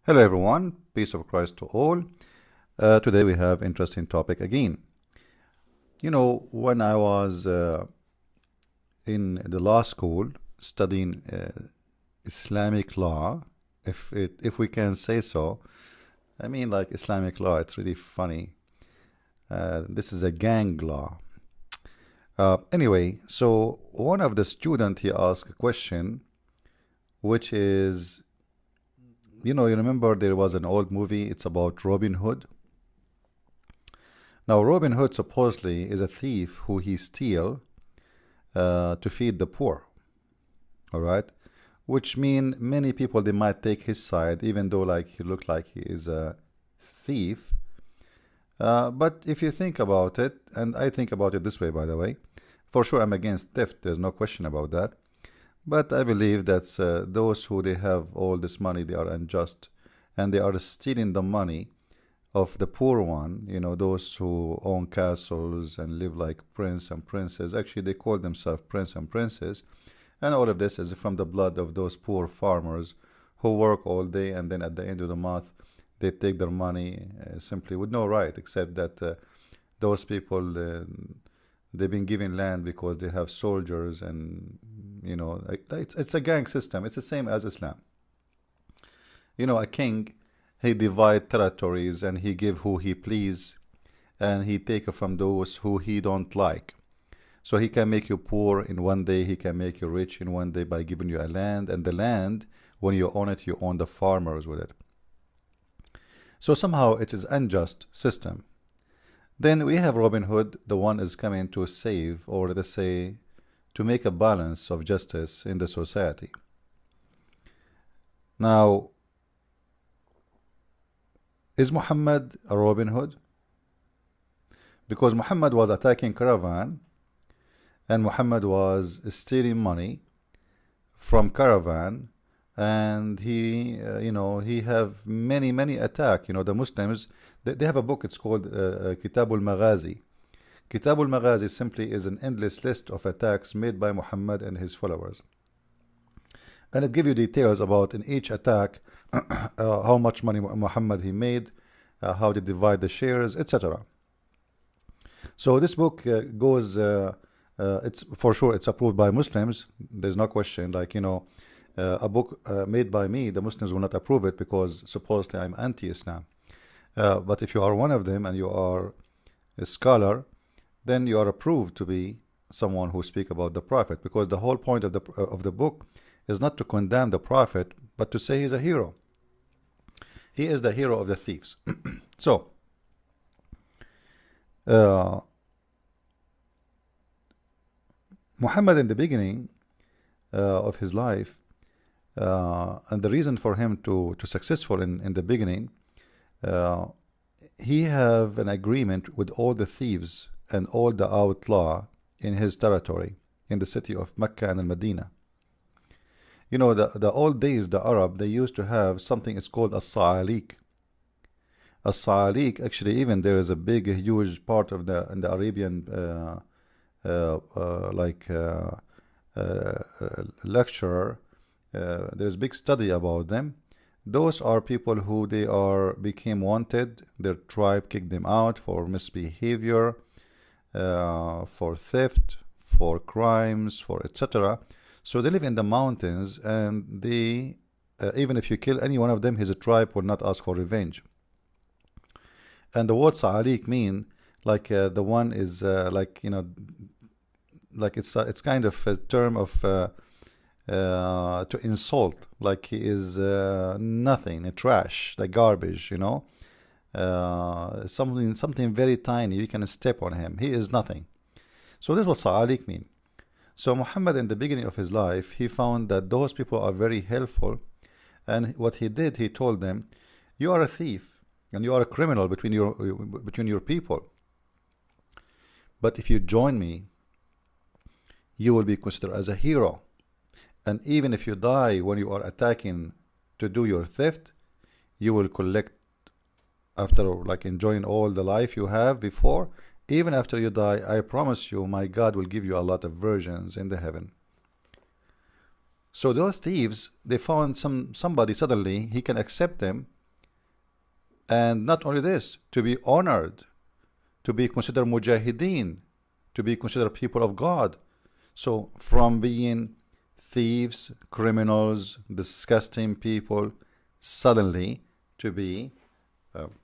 Hello everyone, peace of Christ to all. Today we have interesting topic again. When I was in the law school studying Islamic law, if we can say so, I mean like Islamic law, it's really funny. This is a gang law. Anyway, so one of the student he asked a question, which is, you remember there was an old movie, it's about Robin Hood. Now, Robin Hood supposedly is a thief who he steal to feed the poor, all right? Which mean many people, they might take his side, even though like he looked like he is a thief. But if you think about it, and I think about it this way, by the way, for sure I'm against theft, there's no question about that. But I believe that those who they have all this money, they are unjust, and they are stealing the money of the poor one. Those who own castles and live like prince and princess. Actually, they call themselves prince and princess, and all of this is from the blood of those poor farmers who work all day, and then at the end of the month, they take their money simply with no right, except that those people. They've been given land because they have soldiers, and it's a gang system. It's the same as Islam. A king, he divide territories and he give who he please, and he take from those who he don't like. So he can make you poor in one day, he can make you rich in one day by giving you a land, and the land, when you own it, you own the farmers with it. So somehow it is unjust system. Then we have Robin Hood, the one is coming to save, or let's say, to make a balance of justice in the society. Now, is Muhammad a Robin Hood? Because Muhammad was attacking caravan, and Muhammad was stealing money from caravan, and he have many attack. The Muslims, they have a book, it's called Kitabul Maghazi. Kitabul Maghazi simply is an endless list of attacks made by Muhammad and his followers, and it gives you details about in each attack how much money Muhammad he made, how they divide the shares, etc. So this book goes it's for sure it's approved by Muslims, there's no question. Like a book made by me, the Muslims will not approve it because supposedly I'm anti-Islam. But if you are one of them and you are a scholar, then you are approved to be someone who speak about the Prophet, because the whole point of the book is not to condemn the Prophet, but to say he's a hero. He is the hero of the thieves. So, Muhammad in the beginning of his life, and the reason for him to successful in the beginning, he have an agreement with all the thieves and all the outlaw in his territory, in the city of Mecca and Medina. The old days, the Arab, they used to have something, it's called a sa'alik. A sa'alik, actually, even there is a big, huge part of in the Arabian lecturer. There's big study about them. Those are people who they are became wanted. Their tribe kicked them out for misbehavior, for theft, for crimes, for etc. So they live in the mountains, and they even if you kill any one of them, his tribe will not ask for revenge. And the word sa'alik mean like the one is like it's kind of a term of to insult, like he is nothing, a trash, like garbage, something very tiny, you can step on him, he is nothing. So this was sa'alik mean. So Muhammad in the beginning of his life, he found that those people are very helpful, and what he did, he told them, you are a thief and you are a criminal between your people, but if you join me, you will be considered as a hero. And even if you die when you are attacking to do your theft, you will collect after like enjoying all the life you have before. Even after you die, I promise you, my God will give you a lot of virgins in the heaven. So those thieves, they found somebody suddenly, he can accept them And not only this, to be honored, to be considered mujahideen, to be considered people of God. So from being thieves, criminals, disgusting people, suddenly to be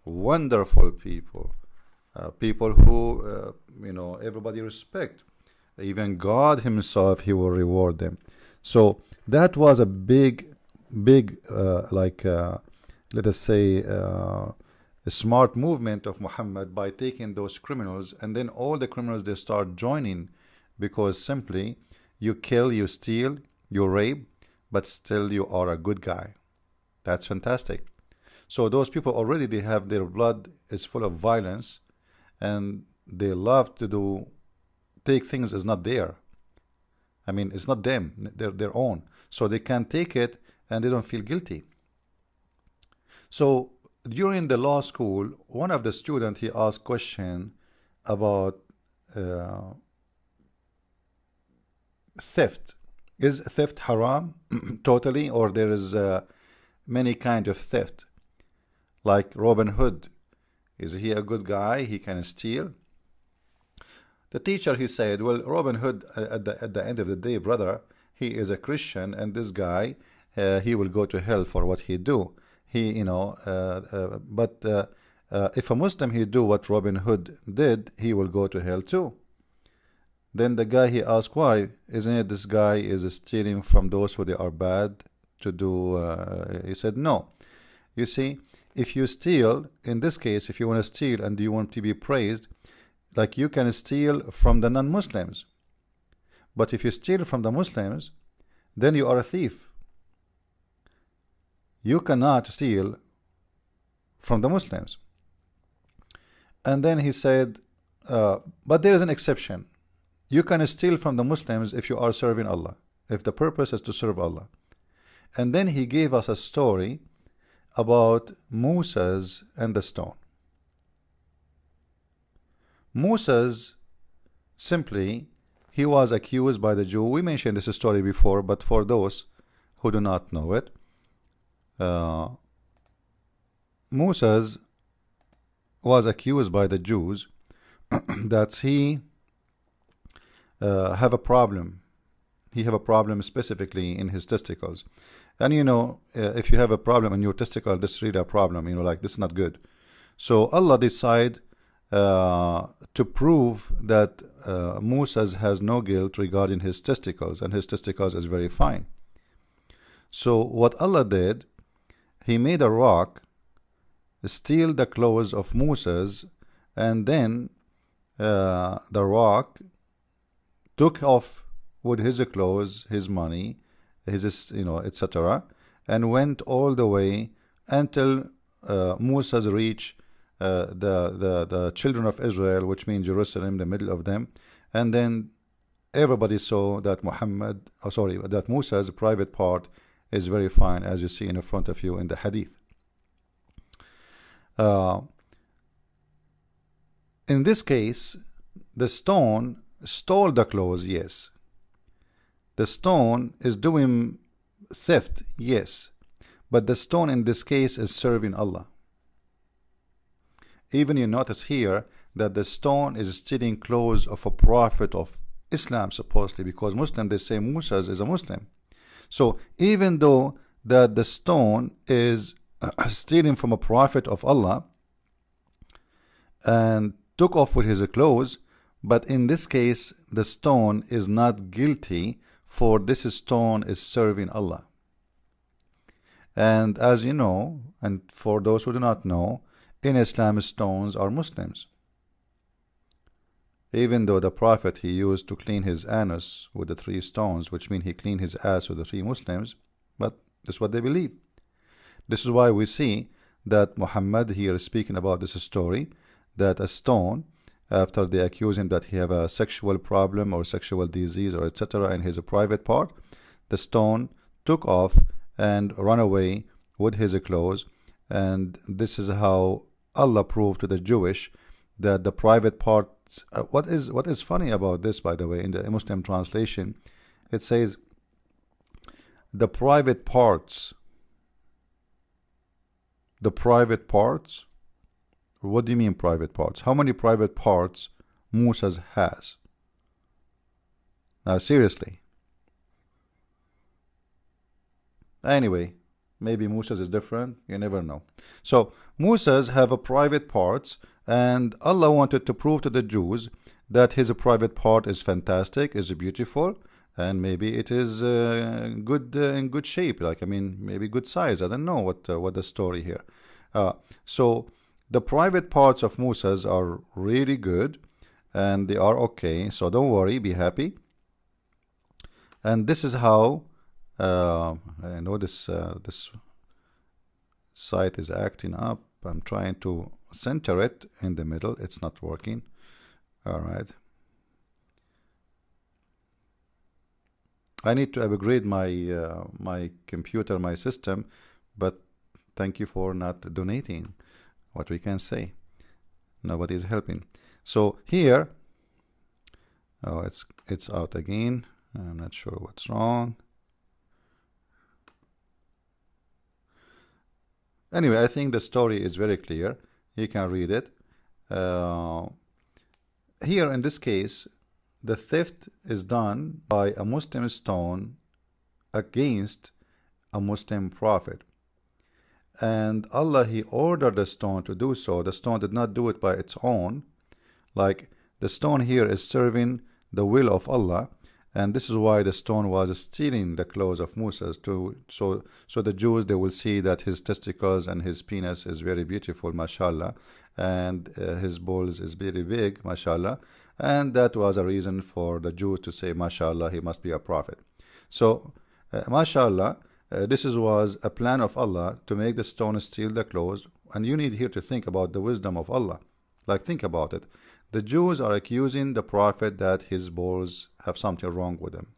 wonderful people, people who everybody respect. Even God Himself, He will reward them. So that was a big, big, let us say, a smart movement of Muhammad by taking those criminals, and then all the criminals they start joining, because simply you kill, you steal, you rape, but still you are a good guy. That's fantastic. So those people already they have their blood is full of violence, and they love to take things is not there. I mean, it's not them, they're their own. So they can take it and they don't feel guilty. So during the law school, one of the students he asked question about theft. Is theft haram totally, or there is many kind of theft? Like Robin Hood, is he a good guy? He can steal. The teacher he said, well, Robin Hood at the end of the day, brother, he is a Christian, and this guy he will go to hell for what he do. He but if a Muslim he do what Robin Hood did, he will go to hell too. Then the guy he asked, why? Isn't it this guy is stealing from those who they are bad to do? He said, no. You see, if you steal, in this case, if you want to steal and you want to be praised, like you can steal from the non-Muslims. But if you steal from the Muslims, then you are a thief. You cannot steal from the Muslims. And then he said, but there is an exception. You can steal from the Muslims if you are serving Allah, if the purpose is to serve Allah. And then he gave us a story about Moses and the stone. Moses, simply, he was accused by the Jew. We mentioned this story before, but for those who do not know it, Moses was accused by the Jews that he have a problem. He have a problem specifically in his testicles. And if you have a problem in your testicle, this is really a problem. Like this is not good. So Allah decide to prove that Moses has no guilt regarding his testicles, and his testicles is very fine. So what Allah did, He made a rock steal the clothes of Moses, and then the rock took off with his clothes, his money, his etc., and went all the way until Moses reached the children of Israel, which means Jerusalem, the middle of them, and then everybody saw that that Moses' private part is very fine, as you see in front of you in the hadith. In this case, the stone stole the clothes, yes. The stone is doing theft, yes. But the stone in this case is serving Allah. Even you notice here that the stone is stealing clothes of a prophet of Islam, supposedly, because Muslim, they say Moses is a Muslim. So even though that the stone is stealing from a prophet of Allah and took off with his clothes, but in this case the stone is not guilty, for this stone is serving Allah. And as you know, and for those who do not know, in Islam stones are Muslims. Even though the Prophet he used to clean his anus with the 3 stones, which means he cleaned his ass with the 3 Muslims, but this is what they believe. This is why we see that Muhammad here is speaking about this story, that a stone, after they accuse him that he have a sexual problem or sexual disease or etc. in his private part, the stone took off and run away with his clothes. And this is how Allah proved to the Jewish that the private parts. What is funny about this, by the way, in the Muslim translation, it says the private parts What do you mean private parts? How many private parts Musa's has? Now seriously. Anyway, maybe Musa's is different. You never know. So Musa's have a private parts, and Allah wanted to prove to the Jews that his private part is fantastic, is beautiful, and maybe it is good in good shape. Like, I mean, maybe good size. I don't know what the story here. So the private parts of Musa's are really good, and they are okay. So don't worry, be happy. And this is how I know this site is acting up. I'm trying to center it in the middle. It's not working. All right. I need to upgrade my my computer, my system, but thank you for not donating. What we can say, nobody is helping. So here, oh, it's out again. I'm not sure what's wrong. Anyway, I think the story is very clear. You can read it. Here in this case, the theft is done by a Muslim stone against a Muslim prophet. And Allah, He ordered the stone to do so. The stone did not do it by its own. Like, the stone here is serving the will of Allah. And this is why the stone was stealing the clothes of Musa. So the Jews, they will see that his testicles and his penis is very beautiful, mashallah. And his balls is very big, mashallah. And that was a reason for the Jews to say, mashallah, he must be a prophet. So, mashallah, this was a plan of Allah to make the stone steal the clothes. And you need here to think about the wisdom of Allah. Like, think about it. The Jews are accusing the prophet that his balls have something wrong with them.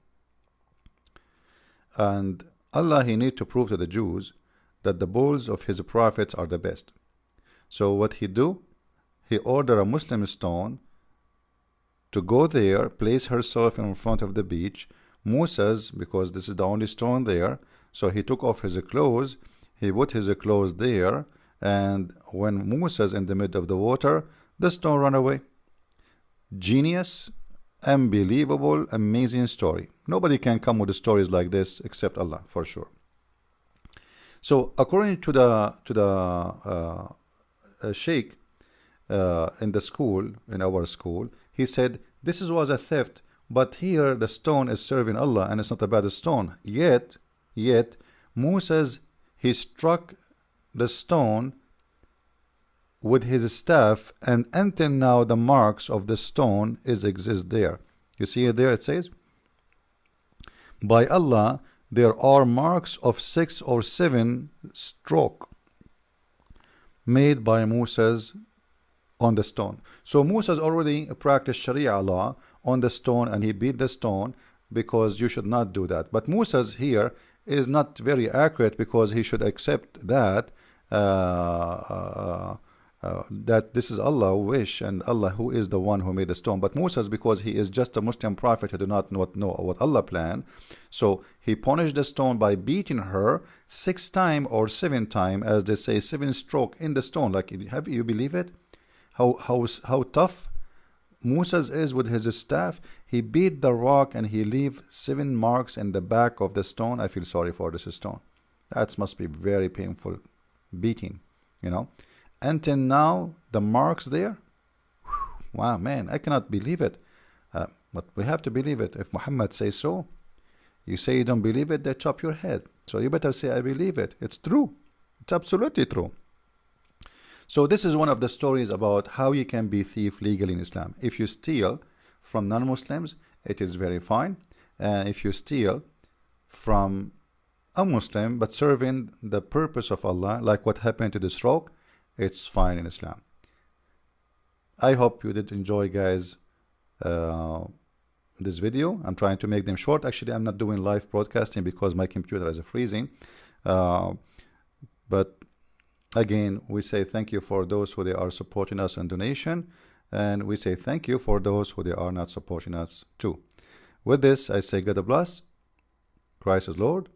And Allah, He need to prove to the Jews that the balls of his prophets are the best. So what He do? He ordered a Muslim stone to go there, place herself in front of the beach. Musa's, because this is the only stone there, so he took off his clothes, he put his clothes there, and when Musa's in the middle of the water, the stone ran away. Genius, unbelievable, amazing story. Nobody can come with stories like this except Allah, for sure. So according to the sheikh in the school, in our school, he said this was a theft, but here the stone is serving Allah and it's not a bad stone. Yet Musa's, he struck the stone with his staff, and until now the marks of the stone exist there. You see it there, it says, by Allah, there are marks of 6 or 7 stroke made by Musa's on the stone. So Musa's already practiced Sharia law on the stone, and he beat the stone because you should not do that. But Musa's here is not very accurate, because he should accept that that this is Allah's wish, and Allah who is the one who made the stone. But Musa's, because he is just a Muslim prophet who do not know what Allah planned, so he punished the stone by beating her 6 times or 7 times, as they say, 7 stroke in the stone. Like, have you believe it? How tough Musa's is with his staff. He beat the rock and he leave 7 marks in the back of the stone. I feel sorry for this stone. That must be very painful beating, you know. Until now, the marks there. Wow, man, I cannot believe it. But we have to believe it. If Muhammad says so, you say you don't believe it, they chop your head. So you better say, I believe it. It's true. It's absolutely true. So this is one of the stories about how you can be thief legally in Islam. If you steal from non-Muslims, it is very fine. And if you steal from a Muslim, but serving the purpose of Allah, like what happened to this rock, it's fine in Islam. I hope you did enjoy, guys, this video. I'm trying to make them short. Actually, I'm not doing live broadcasting because my computer is freezing. But again, we say thank you for those who they are supporting us in donation, and we say thank you for those who they are not supporting us too. With this, I say God bless. Christ is Lord.